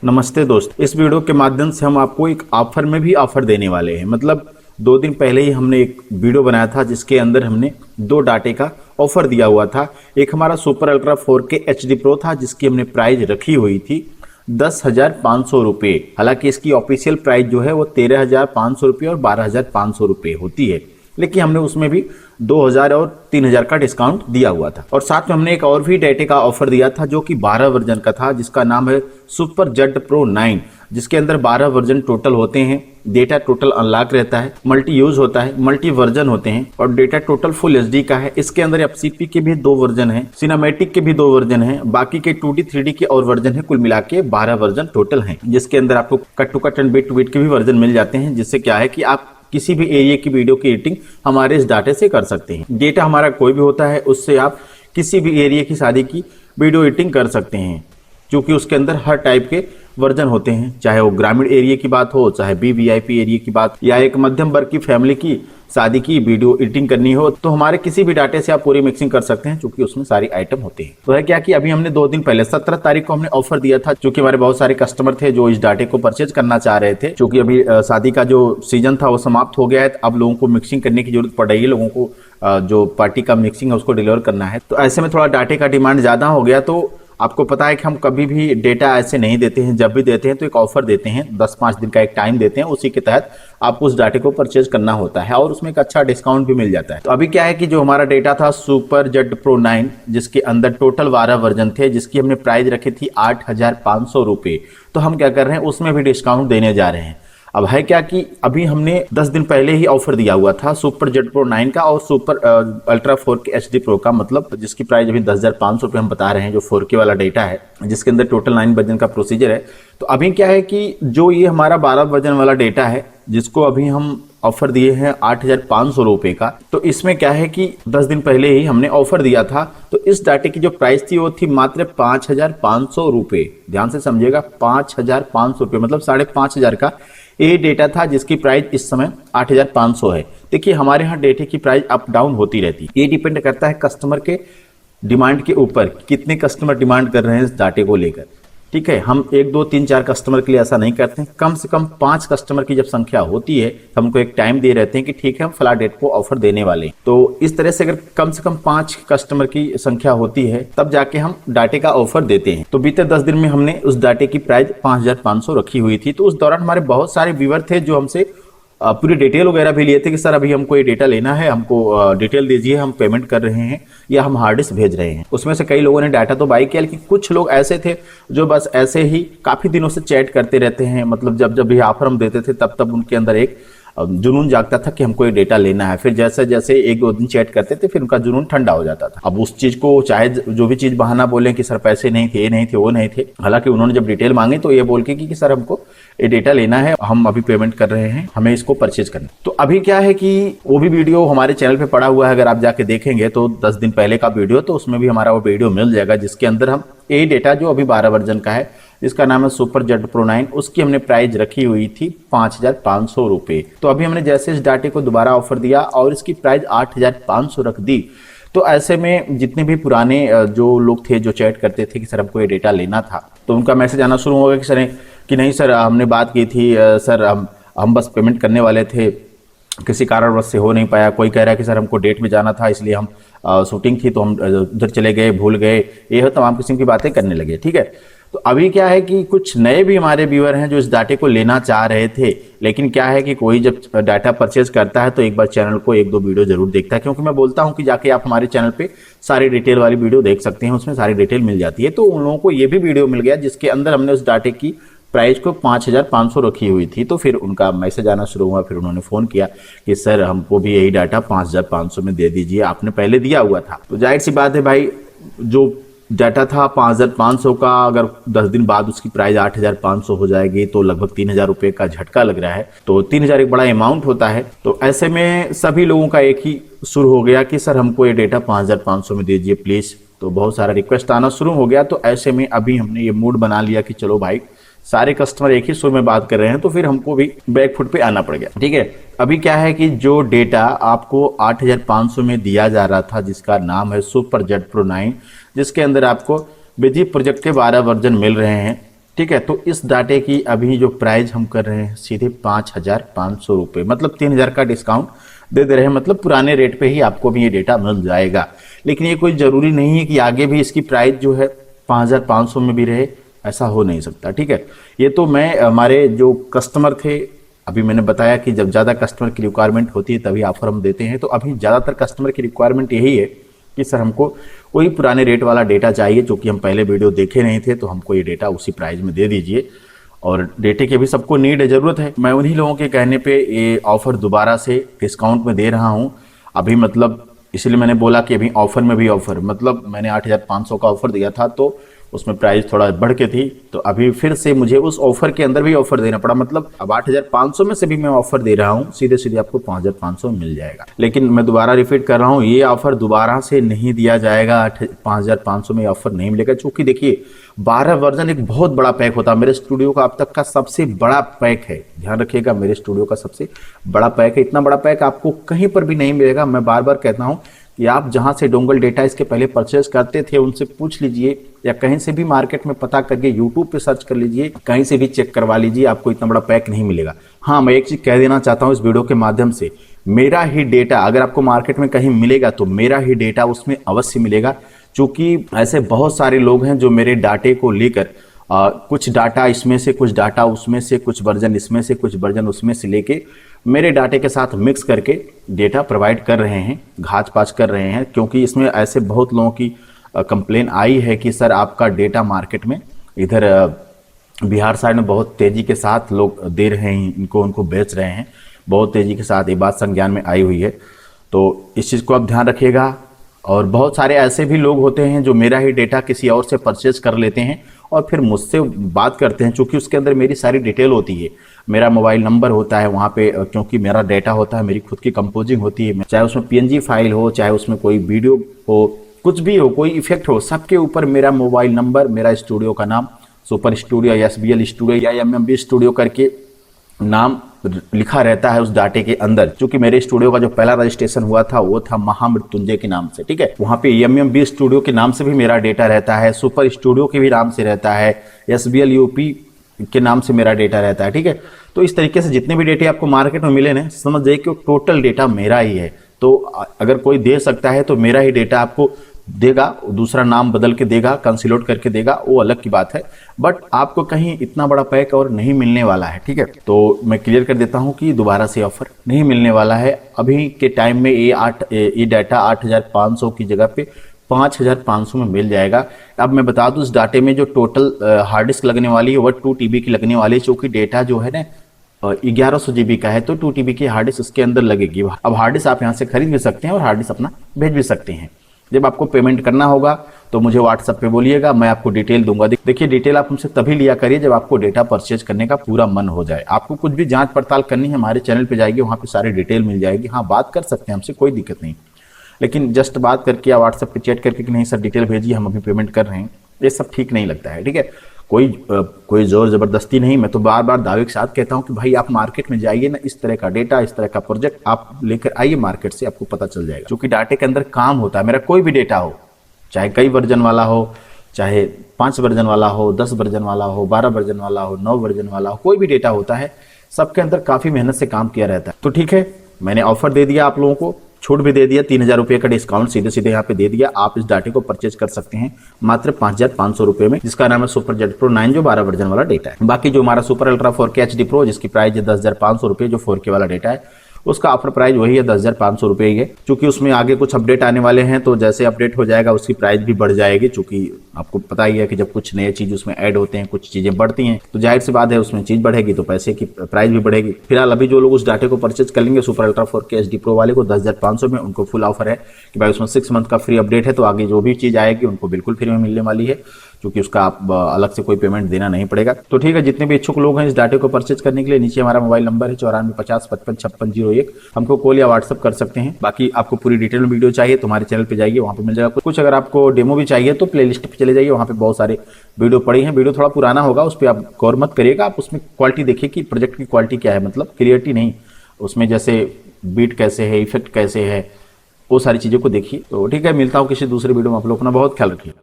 नमस्ते दोस्त, इस वीडियो के माध्यम से हम आपको एक ऑफर में भी ऑफर देने वाले हैं। मतलब 2 दिन पहले ही हमने एक वीडियो बनाया था जिसके अंदर हमने 2 डाटे का ऑफर दिया हुआ था। एक हमारा super ultra 4K HD pro था जिसकी हमने प्राइस रखी हुई थी 10,500 रुपये। हालांकि इसकी ऑफिशियल प्राइस जो है वो 13,500 रुपये और 12,500 रुपये होती है, लेकिन हमने उसमें भी 2,000 और 3,000 का डिस्काउंट दिया हुआ था। और साथ में हमने एक और भी डेटे का ऑफर दिया था जो कि 12 वर्जन का था, जिसका नाम है सुपर जेट प्रो 9, जिसके अंदर 12 वर्जन टोटल होते हैं। डेटा टोटल अनलॉक रहता है, मल्टी यूज होता है, मल्टी वर्जन होते हैं और डेटा टोटल फुल HD का है। इसके अंदर FCP के भी 2 वर्जन है, सिनेमैटिक के भी 2 वर्जन है, बाकी के 2D 3D के और वर्जन है। कुल मिला के 12 वर्जन टोटल हैं, जिसके अंदर आपको cut to cut and bit to bit के भी वर्जन मिल जाते हैं। जिससे क्या है कि आप किसी भी एरिया की वीडियो की एडिटिंग हमारे इस डाटे से कर सकते हैं। डेटा हमारा कोई भी होता है, उससे आप किसी भी एरिया की शादी की वीडियो एडिटिंग कर सकते हैं, क्योंकि उसके अंदर हर टाइप के वर्जन होते हैं। चाहे वो ग्रामीण एरिया की बात हो, चाहे BVIP एरिया की बात, या एक मध्यम वर्ग की फैमिली की शादी की वीडियो एडिटिंग करनी हो, तो हमारे किसी भी डाटे से आप पूरी मिक्सिंग कर सकते हैं, क्योंकि उसमें सारी आइटम होते हैं। तो है क्या कि अभी हमने 2 दिन पहले 17 तारीख को हमने ऑफर दिया था, क्योंकि हमारे बहुत सारे कस्टमर थे जो इस डाटे को परचेज करना चाह रहे थे। क्योंकि अभी शादी का जो सीजन था वो समाप्त हो गया है, अब लोगों को मिक्सिंग करने की जरूरत पड़ रही है। लोगों को जो पार्टी का मिक्सिंग है उसको डिलीवर करना है, तो ऐसे में थोड़ा डाटे का डिमांड ज्यादा हो गया। तो आपको पता है कि हम कभी भी डेटा ऐसे नहीं देते हैं, जब भी देते हैं तो एक ऑफर देते हैं, 10-5 दिन का एक टाइम देते हैं, उसी के तहत आपको उस डाटे को परचेज करना होता है और उसमें एक अच्छा डिस्काउंट भी मिल जाता है। तो अभी क्या है कि जो हमारा डेटा था सुपर जेट प्रो 9, जिसके अंदर टोटल 12 वर्जन थे, जिसकी हमने प्राइस रखी थी 8,500 रुपये, तो हम क्या कर रहे हैं, उसमें भी डिस्काउंट देने जा रहे हैं। अब है क्या कि अभी हमने 10 दिन पहले ही ऑफर दिया हुआ था सुपर जेट प्रो 9 का और super ultra 4K HD pro का, मतलब जिसकी प्राइस अभी 10,500 रुपये हम बता रहे हैं, जो 4K वाला डेटा है, जिसके अंदर टोटल 9 वर्जन का प्रोसीजर है। तो अभी क्या है कि जो ये हमारा 12 वर्जन वाला डेटा है, जिसको अभी हम ऑफर दिए हैं 8,500 रुपये का, तो इसमें क्या है कि 10 दिन पहले ही हमने ऑफर दिया था। तो इस डाटे की जो प्राइस थी वो थी मात्र 5,500 रुपये। ध्यान से समझिएगा, 5,500 रुपये, मतलब 5,500 का ये डेटा था, जिसकी प्राइस इस समय 8,500 है। देखिए हमारे यहाँ डेटे की प्राइस अप डाउन होती रहती है, ये डिपेंड करता है कस्टमर के डिमांड के ऊपर, कितने कस्टमर डिमांड कर रहे हैं इस डाटे को लेकर। ठीक है, हम 1, 2, 3, 4 कस्टमर के लिए ऐसा नहीं करते हैं, कम से कम 5 कस्टमर की जब संख्या होती है तो हमको एक टाइम दे रहते हैं कि ठीक है हम फला डेट को ऑफर देने वाले हैं। तो इस तरह से अगर कम से कम 5 कस्टमर की संख्या होती है तब जाके हम डाटे का ऑफर देते हैं। तो बीते 10 दिन में हमने उस डाटे की प्राइस 5,500 रखी हुई थी। तो उस दौरान हमारे बहुत सारे व्यूअर थे जो हमसे पूरी डिटेल वगैरह भी लिए थे कि सर अभी हमको ये डेटा लेना है, हमको डिटेल दीजिए, हम पेमेंट कर रहे हैं या हम हार्ड डिस्क भेज रहे हैं। उसमें से कई लोगों ने डाटा तो बाई किया, लेकिन कुछ लोग ऐसे थे जो बस ऐसे ही काफ़ी दिनों से चैट करते रहते हैं। मतलब जब जब भी ऑफर हम देते थे तब तब उनके अंदर एक जुनून जागता था कि हमको ये डेटा लेना है। फिर जैसे जैसे 1-2 दिन चैट करते थे, फिर उनका जुनून ठंडा हो जाता था। अब उस चीज को चाहे जो भी चीज बहाना बोले कि सर पैसे नहीं थे, ये नहीं थे, वो नहीं थे, हालांकि उन्होंने जब डिटेल मांगी तो ये बोल के कि सर हमको ये डेटा लेना है, हम अभी पेमेंट कर रहे हैं, हमें इसको परचेज करना। तो अभी क्या है कि वो भी वीडियो हमारे चैनल पे पड़ा हुआ है, अगर आप जाके देखेंगे तो 10 दिन पहले का वीडियो, तो उसमें भी हमारा वो वीडियो मिल जाएगा, जिसके अंदर हम ये डेटा जो अभी 12 वर्जन का है, जिसका नाम है सुपर जेट प्रो 9, उसकी हमने प्राइस रखी हुई थी 5,500 रुपये। तो अभी हमने जैसे इस डाटे को दोबारा ऑफर दिया और इसकी प्राइस 8,500 रख दी, तो ऐसे में जितने भी पुराने जो लोग थे जो चैट करते थे कि सर हमको ये डेटा लेना था, तो उनका मैसेज आना शुरू हो गया कि सर कि नहीं सर हमने बात की थी, सर हम बस पेमेंट करने वाले थे, किसी कारणवश से हो नहीं पाया। कोई कह रहा है कि सर हमको डेट में जाना था, इसलिए हम शूटिंग थी तो हम उधर चले गए, भूल गए, ये तमाम किस्म की बातें करने लगे। ठीक है, तो अभी क्या है कि कुछ नए भी हमारे व्यूअर हैं जो इस डाटे को लेना चाह रहे थे, लेकिन क्या है कि कोई जब डाटा परचेज करता है तो एक बार चैनल को 1-2 वीडियो जरूर देखता है, क्योंकि मैं बोलता हूं कि जाके आप हमारे चैनल पे सारी डिटेल वाली वीडियो देख सकते हैं, उसमें सारी डिटेल मिल जाती है। तो उन लोगों को ये भी वीडियो मिल गया जिसके अंदर हमने उस डाटे की प्राइस को 5,500 रखी हुई थी। तो फिर उनका मैसेज आना शुरू हुआ, फिर उन्होंने फ़ोन किया कि सर हमको भी यही डाटा 5,500 में दे दीजिए, आपने पहले दिया हुआ था। तो जाहिर सी बात है भाई, जो डाटा था 5,500 का, अगर 10 दिन बाद उसकी प्राइस 8,500 हो जाएगी तो लगभग 3,000 रुपये का झटका लग रहा है। तो 3,000 एक बड़ा अमाउंट होता है। तो ऐसे में सभी लोगों का एक ही सुर हो गया कि सर हमको ये डेटा 5,500 में दीजिए प्लीज़। तो बहुत सारा रिक्वेस्ट आना शुरू हो गया। तो ऐसे में अभी हमने ये मूड बना लिया कि चलो भाई सारे कस्टमर एक ही सुर में बात कर रहे हैं, तो फिर हमको भी बैक फुट पे आना पड़ गया। ठीक है, अभी क्या है कि जो डेटा आपको 8,500 में दिया जा रहा था, जिसका नाम है सुपर जेट प्रो 9, जिसके अंदर आपको बिजी प्रोजेक्ट के 12 वर्जन मिल रहे हैं, ठीक है। तो इस डाटे की अभी जो प्राइस हम कर रहे हैं सीधे 5,500 रुपये, मतलब 3,000 का डिस्काउंट दे दे रहे हैं, मतलब पुराने रेट पे ही आपको भी ये डेटा मिल जाएगा। लेकिन ये कोई ज़रूरी नहीं है कि आगे भी इसकी प्राइस जो है 5,500 में भी रहे, ऐसा हो नहीं सकता। ठीक है, ये तो मैं हमारे जो कस्टमर थे, अभी मैंने बताया कि जब ज़्यादा कस्टमर की रिक्वायरमेंट होती है तभी ऑफर हम देते हैं। तो अभी ज़्यादातर कस्टमर की रिक्वायरमेंट यही है कि सर हमको वही पुराने रेट वाला डेटा चाहिए, जो कि हम पहले वीडियो देखे नहीं थे, तो हमको ये डेटा उसी प्राइस में दे दीजिए। और डेटे की भी सबको नीड है, ज़रूरत है। मैं उन्हीं लोगों के कहने पे ये ऑफ़र दोबारा से डिस्काउंट में दे रहा हूँ अभी, मतलब इसलिए मैंने बोला कि अभी ऑफ़र में भी ऑफ़र, मतलब मैंने 8,500 का ऑफ़र दिया था तो उसमें प्राइस थोड़ा बढ़ के थी, तो अभी फिर से मुझे उस ऑफ़र के अंदर भी ऑफ़र देना पड़ा। मतलब अब 8,500 में से भी मैं ऑफ़र दे रहा हूँ, सीधे सीधे आपको 5,500 में मिल जाएगा। लेकिन मैं दोबारा रिपीट कर रहा हूँ, ये ऑफ़र दोबारा से नहीं दिया जाएगा। 5,500 में ऑफ़र नहीं मिलेगा, क्योंकि देखिए 12 वर्जन एक बहुत बड़ा पैक होता है। मेरे स्टूडियो का अब तक का सबसे बड़ा पैक है, ध्यान रखिएगा, मेरे स्टूडियो का सबसे बड़ा पैक है। इतना बड़ा पैक आपको कहीं पर भी नहीं मिलेगा। मैं बार बार कहता हूँ कि आप जहां से डोंगल डेटा इसके पहले परचेज करते थे उनसे पूछ लीजिए, या कहीं से भी मार्केट में पता करके यूट्यूब पे सर्च कर लीजिए, कहीं से भी चेक करवा लीजिए, आपको इतना बड़ा पैक नहीं मिलेगा। हाँ, मैं एक चीज कह देना चाहता हूं इस वीडियो के माध्यम से, मेरा ही डेटा अगर आपको मार्केट में कहीं मिलेगा तो मेरा ही डेटा उसमें अवश्य मिलेगा, क्योंकि ऐसे बहुत सारे लोग हैं जो मेरे डाटे को लेकर कुछ डाटा इसमें से, कुछ डाटा उसमें से, कुछ वर्जन इसमें से, कुछ वर्जन उसमें से लेके मेरे डाटे के साथ मिक्स करके डेटा प्रोवाइड कर रहे हैं, घाच पाच कर रहे हैं। क्योंकि इसमें ऐसे बहुत लोगों की कंप्लेन आई है कि सर आपका डेटा मार्केट में इधर बिहार साइड में बहुत तेज़ी के साथ लोग दे रहे हैं, उनको बेच रहे हैं बहुत तेज़ी के साथ, ये बात संज्ञान में आई हुई है। तो इस चीज़ को आप ध्यान रखिएगा। और बहुत सारे ऐसे भी लोग होते हैं जो मेरा ही डेटा किसी और से परचेज कर लेते हैं और फिर मुझसे बात करते हैं, चूँकि उसके अंदर मेरी सारी डिटेल होती है, मेरा मोबाइल नंबर होता है वहाँ पे, क्योंकि मेरा डेटा होता है, मेरी खुद की कंपोजिंग होती है, चाहे उसमें PNG फाइल हो, चाहे उसमें कोई वीडियो हो, कुछ भी हो, कोई इफेक्ट हो, सबके ऊपर मेरा मोबाइल नंबर, मेरा स्टूडियो का नाम, सुपर स्टूडियो या SBL स्टूडियो या MMB स्टूडियो करके नाम लिखा रहता है उस डाटे के अंदर। क्योंकि मेरे स्टूडियो का जो पहला रजिस्ट्रेशन हुआ था वो था महामृत्युंजय के नाम से, ठीक है। वहाँ पे MMB स्टूडियो के नाम से भी मेरा डेटा रहता है, सुपर स्टूडियो के भी नाम से रहता है, SBL UP के नाम से मेरा डेटा रहता है, ठीक है। तो इस तरीके से जितने भी डेटे आपको मार्केट में मिले ना, समझ जाइए कि टोटल डेटा मेरा ही है। तो अगर कोई दे सकता है तो मेरा ही डेटा आपको देगा, दूसरा नाम बदल के देगा, कंसीलोड करके देगा, वो अलग की बात है। बट आपको कहीं इतना बड़ा पैक और नहीं मिलने वाला है, ठीक है। तो मैं क्लियर कर देता हूं कि दोबारा से ऑफर नहीं मिलने वाला है। अभी के टाइम में ये डाटा 8,500 की जगह पे 5,500 में मिल जाएगा। अब मैं बता दूं, इस डाटे में जो टोटल हार्ड डिस्क लगने वाली है वो 2 TB की लगने वाली है, क्योंकि डेटा जो है ना 1100 GB का है, तो 2 TB की हार्ड डिस्क इसके अंदर लगेगी। अब हार्ड डिस्क आप यहाँ से खरीद भी सकते हैं और हार्ड डिस्क अपना भेज भी सकते हैं। जब आपको पेमेंट करना होगा तो मुझे व्हाट्सएप पे बोलिएगा, मैं आपको डिटेल दूंगा। देखिए, डिटेल आप हमसे तभी लिया करिए जब आपको डेटा परचेज करने का पूरा मन हो जाए। आपको कुछ भी जांच पड़ताल करनी है, हमारे चैनल पे जाइए, वहाँ पे सारी डिटेल मिल जाएगी। हाँ, बात कर सकते हैं हमसे, कोई दिक्कत नहीं, लेकिन जस्ट बात करके या व्हाट्सएप पे चैट करके कि नहीं सर डिटेल भेजिए, हम अभी पेमेंट कर रहे हैं, ये सब ठीक नहीं लगता है, ठीक है। कोई जोर जबरदस्ती नहीं। मैं तो बार बार दावे के साथ कहता हूं कि भाई आप मार्केट में जाइए ना, इस तरह का डेटा, इस तरह का प्रोजेक्ट आप लेकर आइए मार्केट से, आपको पता चल जाएगा। क्योंकि डाटे के अंदर काम होता है। मेरा कोई भी डेटा हो, चाहे कई वर्जन वाला हो, चाहे 5 वर्जन वाला हो, 10 वर्जन वाला हो, 12 वर्जन वाला हो, 9 वर्जन वाला हो, कोई भी डेटा होता है, सबके अंदर काफी मेहनत से काम किया रहता है। तो ठीक है, मैंने ऑफर दे दिया आप लोगों को, छूट भी दे दिया, 3,000 रुपये का डिस्काउंट सीधे सीधे यहाँ पे दे दिया। आप इस डाटे को परचेज कर सकते हैं मात्र 5,500 रुपये में, जिसका नाम है सुपर जेट प्रो 9, जो 12 वर्जन वाला डेटा है। बाकी जो हमारा super ultra 4K HD pro, जिसकी प्राइस है 10,500 रुपये, जो 4K वाला डेटा है, उसका ऑफर प्राइस वही है 10,500 रुपये ही है। क्योंकि उसमें आगे कुछ अपडेट आने वाले हैं, तो जैसे अपडेट हो जाएगा उसकी प्राइस भी बढ़ जाएगी। क्योंकि आपको पता ही है कि जब कुछ नए चीज उसमें ऐड होते हैं, कुछ चीजें बढ़ती हैं, तो जाहिर सी बात है उसमें चीज बढ़ेगी तो पैसे की प्राइस भी बढ़ेगी। फिलहाल अभी जो लोग उस डाटे को परचेज कर लेंगे super ultra 4K HD pro वाले को 10,500 में, उनको फुल ऑफर है कि भाई उसमें 6 मंथ का फ्री अपडेट है। तो आगे जो भी चीज आएगी उनको बिल्कुल फ्री में मिलने वाली है, क्योंकि उसका आप अलग से कोई पेमेंट देना नहीं पड़ेगा। तो ठीक है, जितने भी इच्छुक लोग हैं इस डाटे को परचेज करने के लिए, नीचे हमारा मोबाइल नंबर है 9450555601, हमको कॉल या व्हाट्सअप कर सकते हैं। बाकी आपको पूरी डिटेल में वीडियो चाहिए तो हमारे चैनल पे जाइए, वहाँ पे मिल जाएगा कुछ। अगर आपको डेमो भी चाहिए तो प्लेलिस्ट पे चले जाइए, वहाँ पे बहुत सारे वीडियो पड़ी हैं। वीडियो थोड़ा पुराना होगा, उस पर आप गौर मत करिएगा, आप उसमें क्वालिटी देखिए कि प्रोजेक्ट की क्वालिटी क्या है, मतलब क्लियरिटी नहीं, उसमें जैसे बीट कैसे है, इफेक्ट कैसे है, वो सारी चीज़ों को देखिए। तो ठीक है, मिलता हूँ किसी दूसरे वीडियो में, आप लोग अपना बहुत ख्याल रखिए।